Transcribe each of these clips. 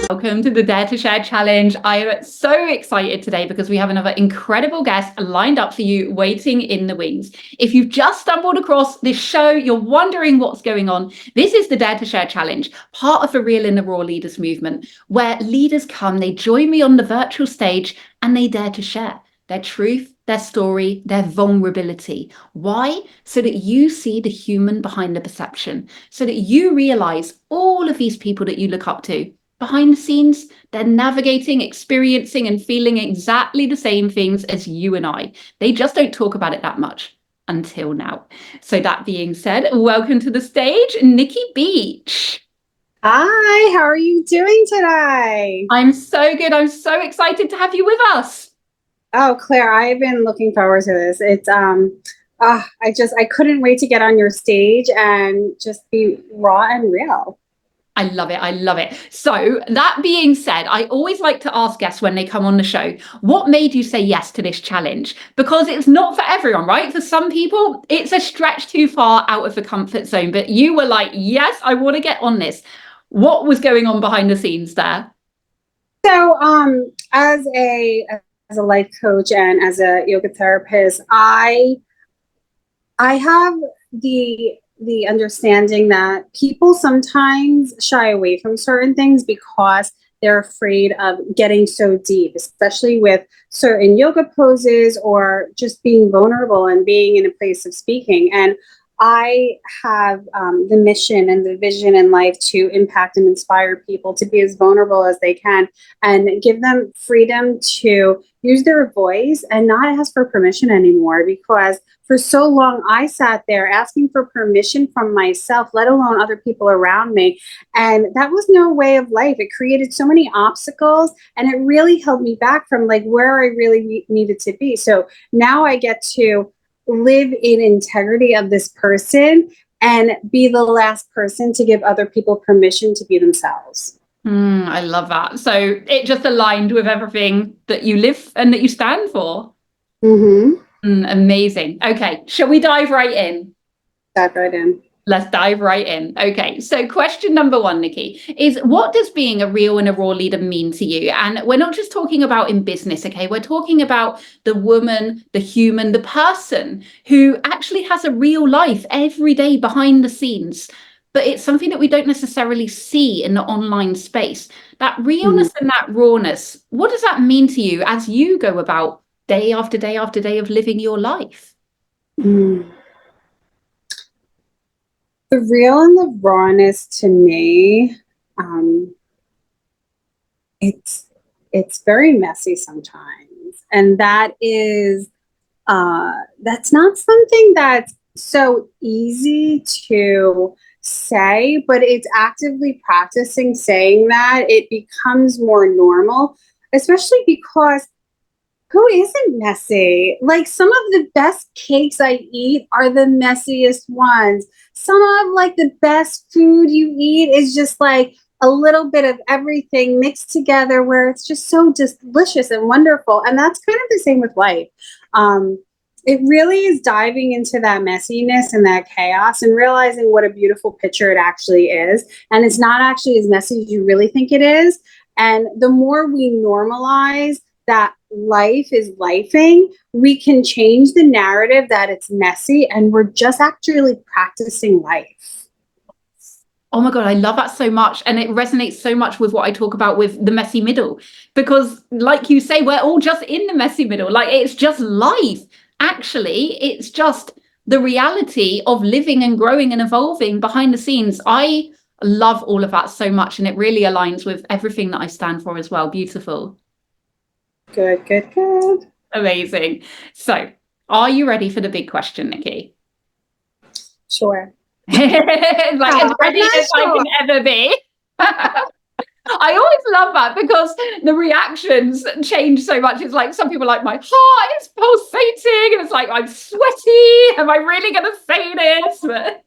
Welcome to the Dare to Share Challenge. I am so excited today because we have another incredible guest lined up for you, waiting in the wings. If you've just stumbled across this show, you're wondering what's going on. This is the Dare to Share Challenge, part of the Real in the Raw Leaders movement, where leaders come, they join me on the virtual stage, and they dare to share their truth, their story, their vulnerability. Why? So that you see the human behind the perception, so that you realize all of these people that you look up to, behind the scenes, they're navigating, experiencing, and feeling exactly the same things as you and I. They just don't talk about it that much until now. So that being said, welcome to the stage, Nikki Beach. Hi, how are you doing today? I'm so good. I'm so excited to have you with us. Oh, Claire, I've been looking forward to this. I couldn't wait to get on your stage and just be raw and real. I love it. I love it. So that being said, I always like to ask guests when they come on the show, what made you say yes to this challenge? Because it's not for everyone, right? For some people, it's a stretch too far out of the comfort zone. But you were like, yes, I want to get on this. What was going on behind the scenes there? So, as a life coach and as a yoga therapist, I have the understanding that people sometimes shy away from certain things because they're afraid of getting so deep, especially with certain yoga poses or just being vulnerable and being in a place of speaking. And I have the mission and the vision in life to impact and inspire people to be as vulnerable as they can and give them freedom to use their voice and not ask for permission anymore. Because for so long, I sat there asking for permission from myself, let alone other people around me. And that was no way of life. It created so many obstacles and it really held me back from like where I really needed to be. So now I get to live in integrity of this person and be the last person to give other people permission to be themselves. I love that. So it just aligned with everything that you live and that you stand for. Mm-hmm. Amazing. Okay, shall we dive right in? Dive right in. Let's dive right in. Okay, so question number one, Nikki, is what does being a real and a raw leader mean to you? And we're not just talking about in business, okay? We're talking about the woman, the human, the person who actually has a real life every day behind the scenes. But it's something that we don't necessarily see in the online space. That realness and that rawness, what does that mean to you as you go about day after day after day of living your life? Mm. The real and the rawness to me, um, it's very messy sometimes, and that's not something that's so easy to say, but it's actively practicing saying that it becomes more normal, especially because who isn't messy? Like some of the best cakes I eat are the messiest ones. Some of like the best food you eat is just like a little bit of everything mixed together where it's just so delicious and wonderful. And that's kind of the same with life. Um, it really is diving into that messiness and that chaos and realizing what a beautiful picture it actually is. And it's not actually as messy as you really think it is. And the more we normalize that life is lifing, we can change the narrative that it's messy and we're just actually practicing life. Oh my God, I love that so much. And it resonates so much with what I talk about with the messy middle. Because, like you say, we're all just in the messy middle. Like it's just life. Actually, it's just the reality of living and growing and evolving behind the scenes. I love all of that so much. And it really aligns with everything that I stand for as well. Beautiful. Good, good, good. Amazing. So, are you ready for the big question, Nikki? Sure. Like as ready as I can ever be. I always love that because the reactions change so much. It's like some people are like, my heart is pulsating, and it's like, I'm sweaty. Am I really going to say this? But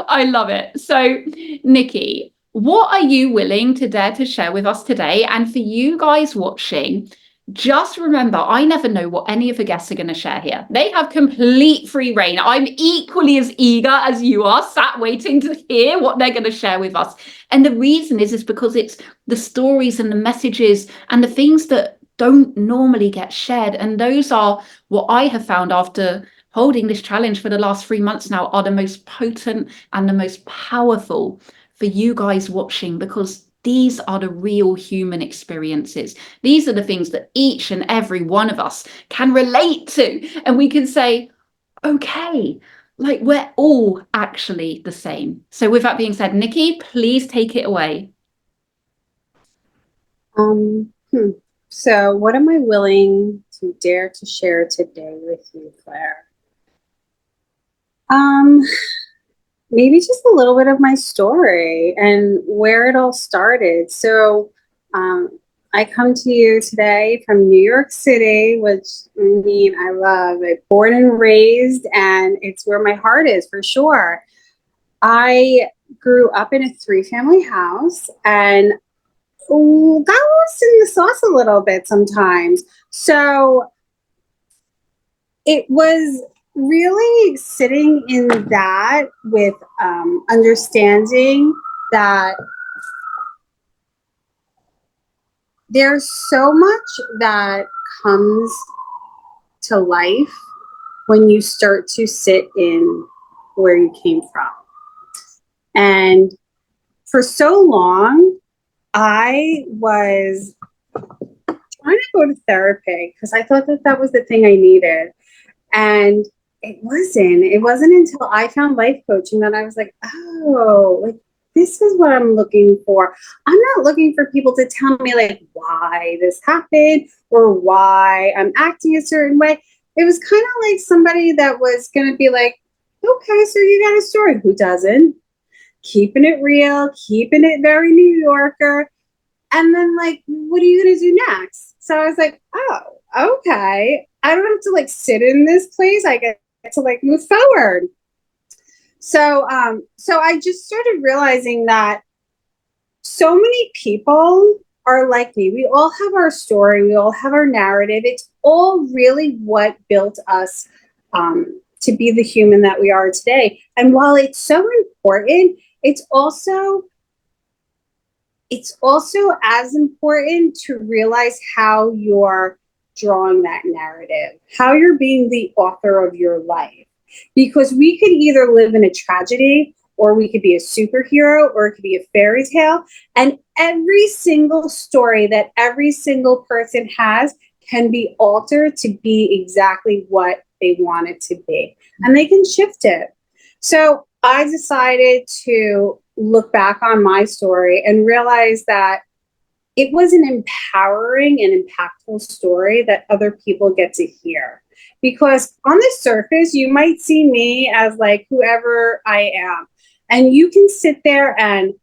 I love it. So, Nikki, what are you willing to dare to share with us today? And for you guys watching, just remember, I never know what any of the guests are going to share here. They have complete free reign. I'm equally as eager as you are, sat waiting to hear what they're going to share with us. And the reason is because it's the stories and the messages and the things that don't normally get shared. And those are what I have found after holding this challenge for the last 3 months now, are the most potent and the most powerful for you guys watching, because these are the real human experiences. These are the things that each and every one of us can relate to. And we can say, okay, like we're all actually the same. So with that being said, Nikki, please take it away. Um, hmm. So what am I willing to dare to share today with you, Claire? Um, Maybe just a little bit of my story and where it all started. So, I come to you today from New York City, which I mean, I love it. Born and raised, and it's where my heart is for sure. I grew up in a three-family house, and got lost in the sauce a little bit sometimes. So it was really sitting in that with understanding that there's so much that comes to life when you start to sit in where you came from. And for so long, I was trying to go to therapy because I thought that that was the thing I needed. And it wasn't until I found life coaching that I was like, oh, like this is what I'm looking for. I'm not looking for people to tell me like why this happened or why I'm acting a certain way. It was kind of like somebody that was going to be like, okay, so you got a story. Who doesn't? Keeping it real, keeping it very New Yorker. And then like, what are you going to do next? So I was like, oh, okay. I don't have to like sit in this place. I get to like move forward. So I just started realizing that so many people are like me. We all have our story. We all have our narrative. It's all really what built us to be the human that we are today. And while it's so important, it's also as important to realize how you're drawing that narrative, how you're being the author of your life. Because we could either live in a tragedy, or we could be a superhero, or it could be a fairy tale. And every single story that every single person has can be altered to be exactly what they want it to be. And they can shift it. So I decided to look back on my story and realize that it was an empowering and impactful story that other people get to hear. Because on the surface, you might see me as like whoever I am. And you can sit there and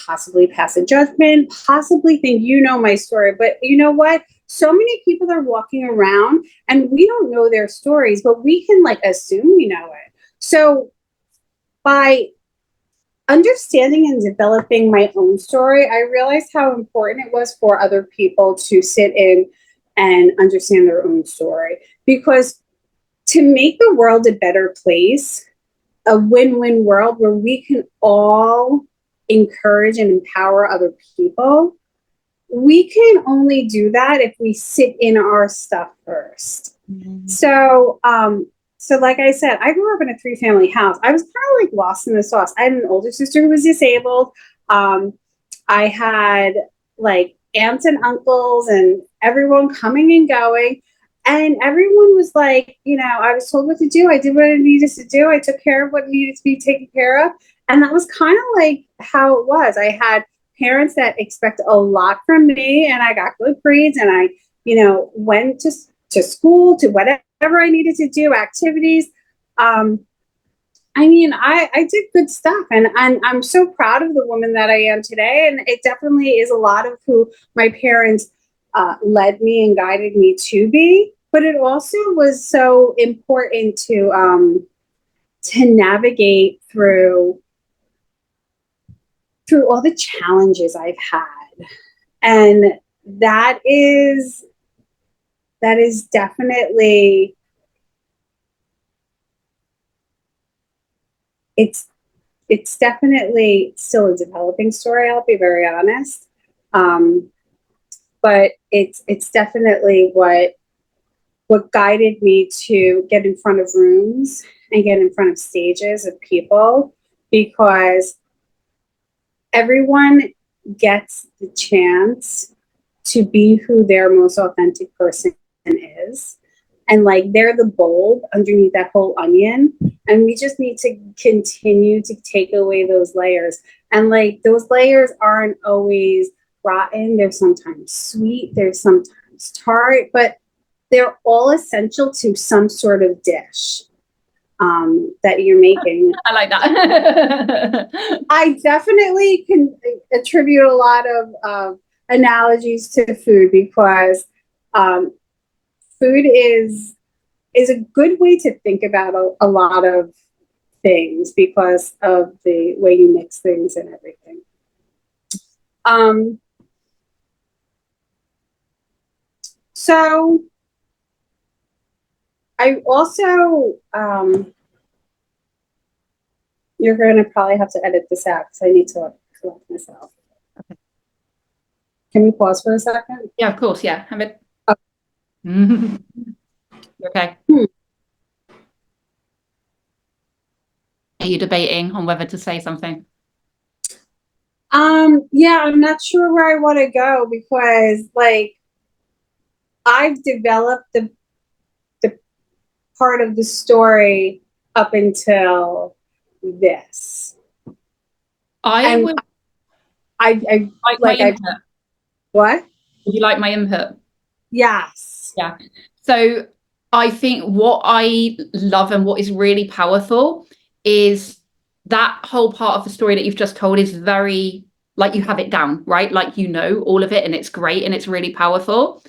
possibly pass a judgment, possibly think you know my story. But you know what? So many people are walking around and we don't know their stories, but we can like assume we know it. So by understanding and developing my own story, I realized how important it was for other people to sit in and understand their own story. Because to make the world a better place, a win-win world where we can all encourage and empower other people, we can only do that if we sit in our stuff first. Mm-hmm. So like I said, I grew up in a three-family house. I was kind of like lost in the sauce. I had an older sister who was disabled. I had like aunts and uncles and everyone coming and going. And everyone was like, you know, I was told what to do. I did what I needed to do. I took care of what needed to be taken care of. And that was kind of like how it was. I had parents that expect a lot from me, and I got good grades, and I, you know, went to school, to whatever I needed to do, activities. I mean, I did good stuff, and I'm so proud of the woman that I am today. And it definitely is a lot of who my parents led me and guided me to be. But it also was so important to navigate through all the challenges I've had. And that is definitely, it's definitely still a developing story, I'll be very honest. But it's definitely what guided me to get in front of rooms and get in front of stages of people, because everyone gets the chance to be who their most authentic person is. And like, they're the bulb underneath that whole onion. And we just need to continue to take away those layers. And like, those layers aren't always rotten. They're sometimes sweet, they're sometimes tart, but they're all essential to some sort of dish that you're making. I like that. I definitely can attribute a lot of analogies to food, because food is a good way to think about a lot of things, because of the way you mix things and everything. So I also, you're going to probably have to edit this out because I need to collect myself. Okay. Can we pause for a second? Yeah, of course. Yeah. Have it. Okay. Okay. Are you debating on whether to say something? Yeah, I'm not sure where I want to go, because like, I've developed the part of the story up until this. I would I like my like I input. what? Would you like my input? Yes. Yeah. So I think what I love and what is really powerful is that whole part of the story that you've just told is very, like, you have it down, right? Like, you know, all of it, and it's great and it's really powerful.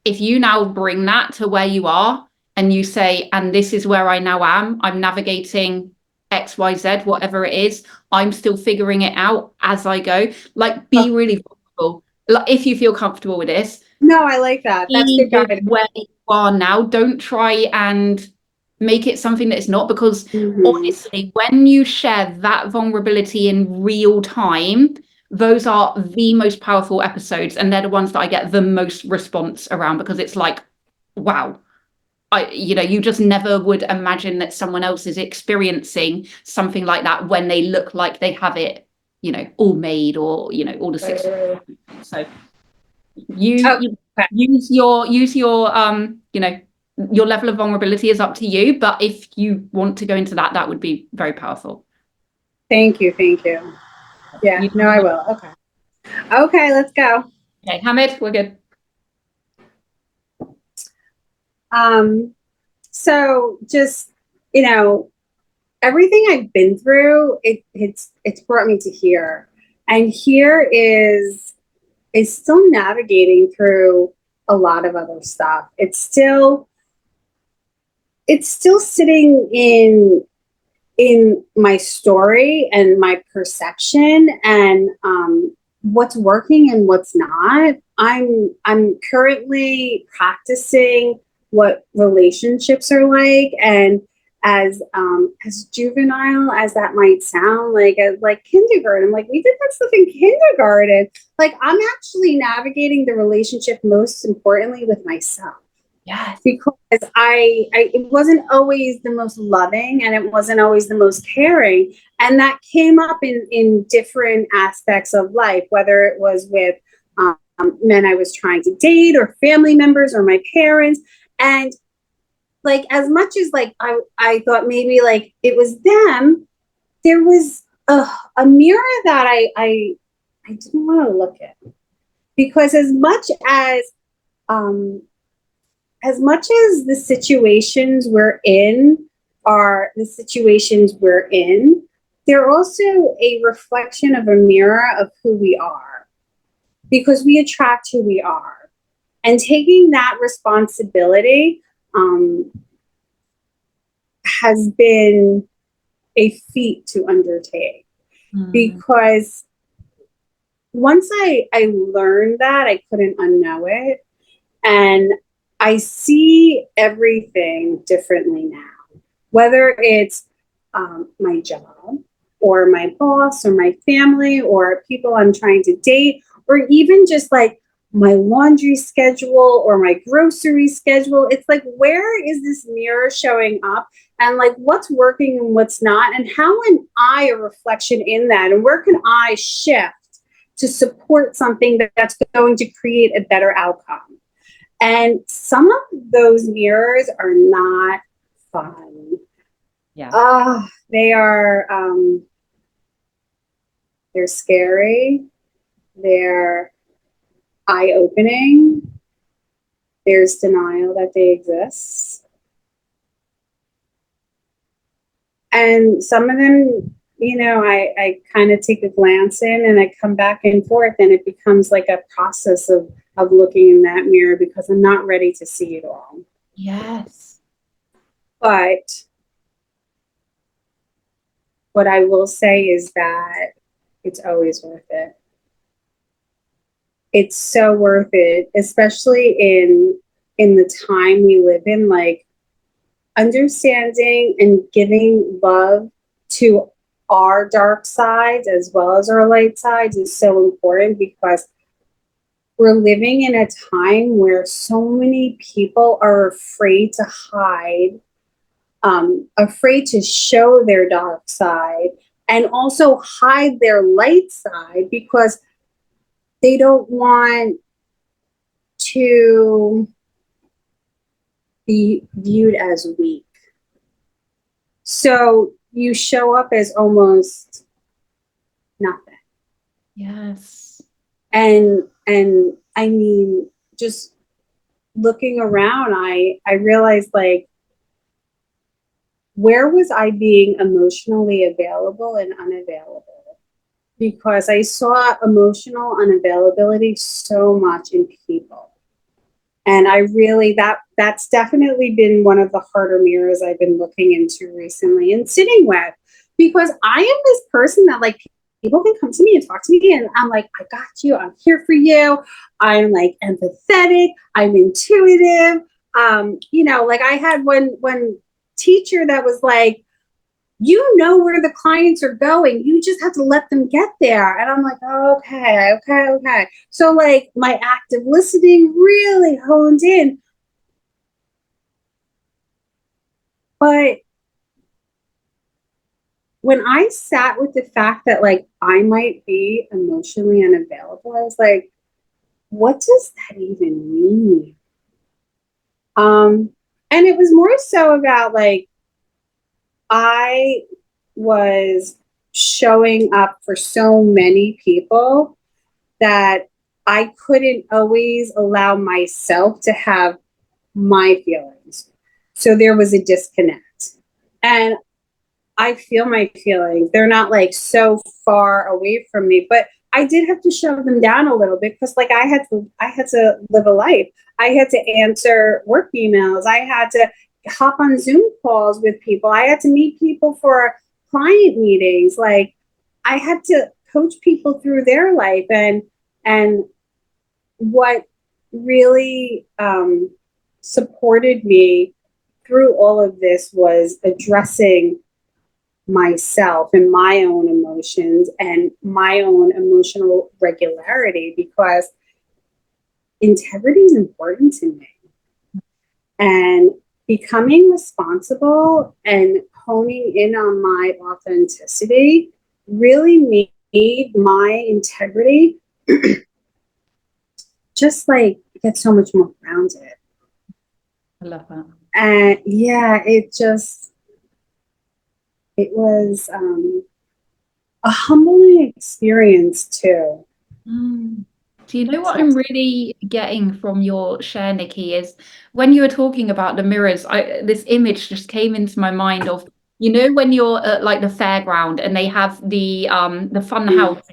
If you now bring that to where you are and you say, and this is where I now am, I'm navigating XYZ, whatever it is, I'm still figuring it out as I go. Like, be really vulnerable. Like, if you feel comfortable with this, No, I like that. That's be good with guidance. where you are now. Don't try and make it something that it's not, because honestly, when you share that vulnerability in real time, those are the most powerful episodes, and they're the ones that I get the most response around, because it's like, wow. You just never would imagine that someone else is experiencing something like that when they look like they have it, all made, or, all the six. So you Okay. use your your level of vulnerability is up to you, but if you want to go into that would be very powerful. Thank you. Yeah, no, I will. Okay, let's go. Okay, Hamid, we're good. So just, everything I've been through, it's brought me to here. And here is still navigating through a lot of other stuff. It's still sitting in my story and my perception, and what's working and what's not. I'm currently practicing what relationships are like, and as juvenile as that might sound, like kindergarten, like we did that stuff in kindergarten. Like, I'm actually navigating the relationship most importantly with myself. Yes. Because I it wasn't always the most loving, and it wasn't always the most caring, and that came up in different aspects of life, whether it was with men I was trying to date, or family members, or my parents. And like, as much as like I thought maybe like it was them, there was a mirror that I didn't want to look at, because as much as the situations we're in are the situations we're in, they're also a reflection of a mirror of who we are, because we attract who we are. And taking that responsibility has been a feat to undertake, because once I learned that, I couldn't unknow it. And I see everything differently now, whether it's my job or my boss or my family or people I'm trying to date, or even just like my laundry schedule or my grocery schedule. It's like, where is this mirror showing up? And like, what's working and what's not? And how am I a reflection in that? And where can I shift to support something that's going to create a better outcome? And some of those mirrors are not fun. Yeah. They are, they're scary. They're eye-opening. There's denial that they exist. And some of them, I kind of take a glance in and I come back and forth, and it becomes like a process of looking in that mirror because I'm not ready to see it all. Yes. But what I will say is that it's always worth it. It's so worth it, especially in the time we live in. Like, understanding and giving love to our dark sides as well as our light sides is so important, because we're living in a time where so many people are afraid to hide, afraid to show their dark side, and also hide their light side because they don't want to be viewed as weak. So you show up as almost nothing. Yes. And I mean, just looking around, I realized, like, where was I being emotionally available and unavailable? Because I saw emotional unavailability so much in people. And I really, that's definitely been one of the harder mirrors I've been looking into recently and sitting with, because I am this person that, like, people can come to me and talk to me and I'm like, I got you. I'm here for you. I'm like empathetic. I'm intuitive. Like, I had one teacher that was like, you know where the clients are going. You just have to let them get there. And I'm like, oh, okay. So, like, my active listening really honed in. But when I sat with the fact that, like, I might be emotionally unavailable, I was like, what does that even mean? And it was more so about, like, I was showing up for so many people that I couldn't always allow myself to have my feelings. So there was a disconnect. And I feel my feelings. They're not like so far away from me, but I did have to shove them down a little bit because, like, I had to live a life. I had to answer work emails. I had to hop on Zoom calls with people. I had to meet people for client meetings. Like, I had to coach people through their life, and what really supported me through all of this was addressing myself and my own emotions and my own emotional regularity, because integrity is important to me. And becoming responsible and honing in on my authenticity really made my integrity just like get so much more grounded. I love that. And yeah, it was a humbling experience too. Mm. Do you know what I'm really getting from your share, Nikki, is when you were talking about the mirrors, this image just came into my mind of, when you're at like the fairground and they have the fun house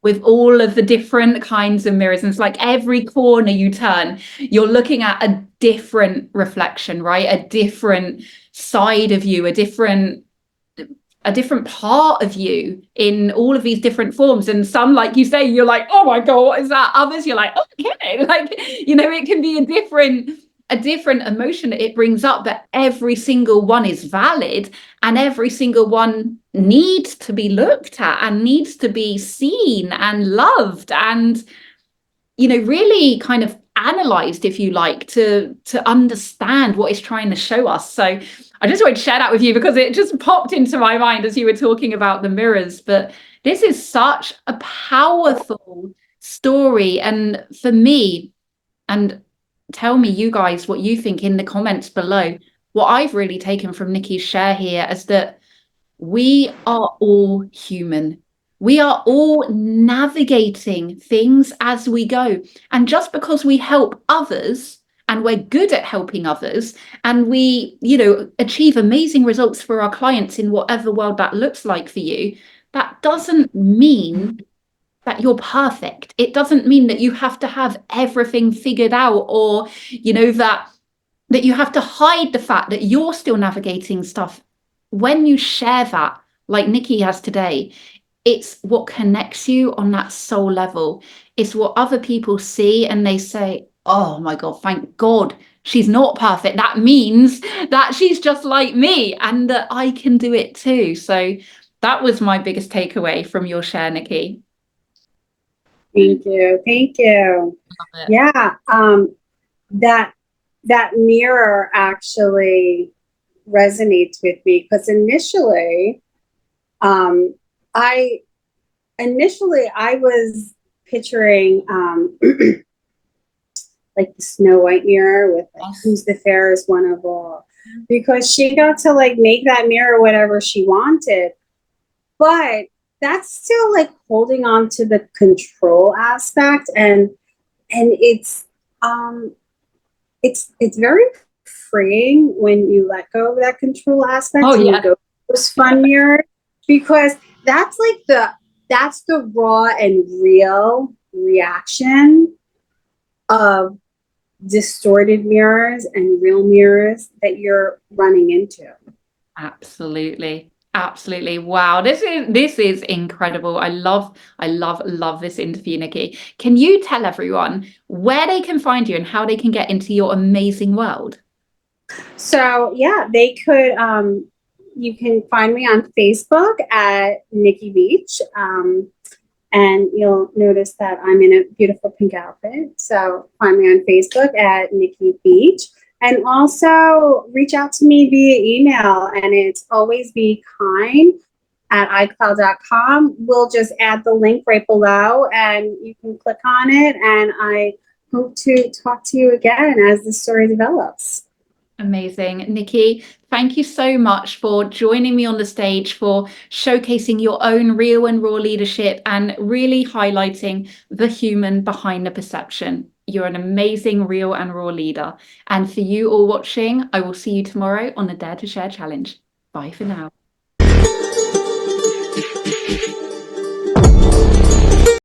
with all of the different kinds of mirrors, and it's like every corner you turn, you're looking at a different reflection, right? A different side of you, a different a different part of you in all of these different forms. And some, like you say, you're like, oh my God, what is that? Others, you're like, oh, okay. Like, it can be a different emotion that it brings up, but every single one is valid, and every single one needs to be looked at and needs to be seen and loved and, really kind of analyzed, if you like, to understand what it's trying to show us. So I just wanted to share that with you because it just popped into my mind as you were talking about the mirrors. But this is such a powerful story. And for me, and tell me, you guys, what you think in the comments below. What I've really taken from Nikki's share here is that we are all human. We are all navigating things as we go. And just because we help others and we're good at helping others and we, achieve amazing results for our clients in whatever world that looks like for you, that doesn't mean that you're perfect. It doesn't mean that you have to have everything figured out, or, that you have to hide the fact that you're still navigating stuff. When you share that, like Nikki has today, it's what connects you on that soul level. It's what other people see and they say, oh my God, thank God she's not perfect. That means that she's just like me and that I can do it too. So that was my biggest takeaway from your share, Nikki. Thank you. Thank you. Yeah. That mirror actually resonates with me because I I was picturing like the Snow White mirror with like, who's the fairest one of all, because she got to like make that mirror whatever she wanted, but that's still like holding on to the control aspect, and it's very freeing when you let go of that control aspect and you go to those fun mirrors, because that's like that's the raw and real reaction of distorted mirrors and real mirrors that you're running into. Absolutely. Absolutely. Wow. This is incredible. I love this interview, Nikki. Can you tell everyone where they can find you and how they can get into your amazing world? So yeah, they could you can find me on Facebook at Nikki Beach. And you'll notice that I'm in a beautiful pink outfit. So find me on Facebook at Nikki Beach. And also reach out to me via email, and it's alwaysbekind@icloud.com. We'll just add the link right below and you can click on it. And I hope to talk to you again as the story develops. Amazing. Nikki, thank you so much for joining me on the stage, for showcasing your own real and raw leadership and really highlighting the human behind the perception. You're an amazing real and raw leader. And for you all watching, I will see you tomorrow on the Dare to Share challenge. Bye for now.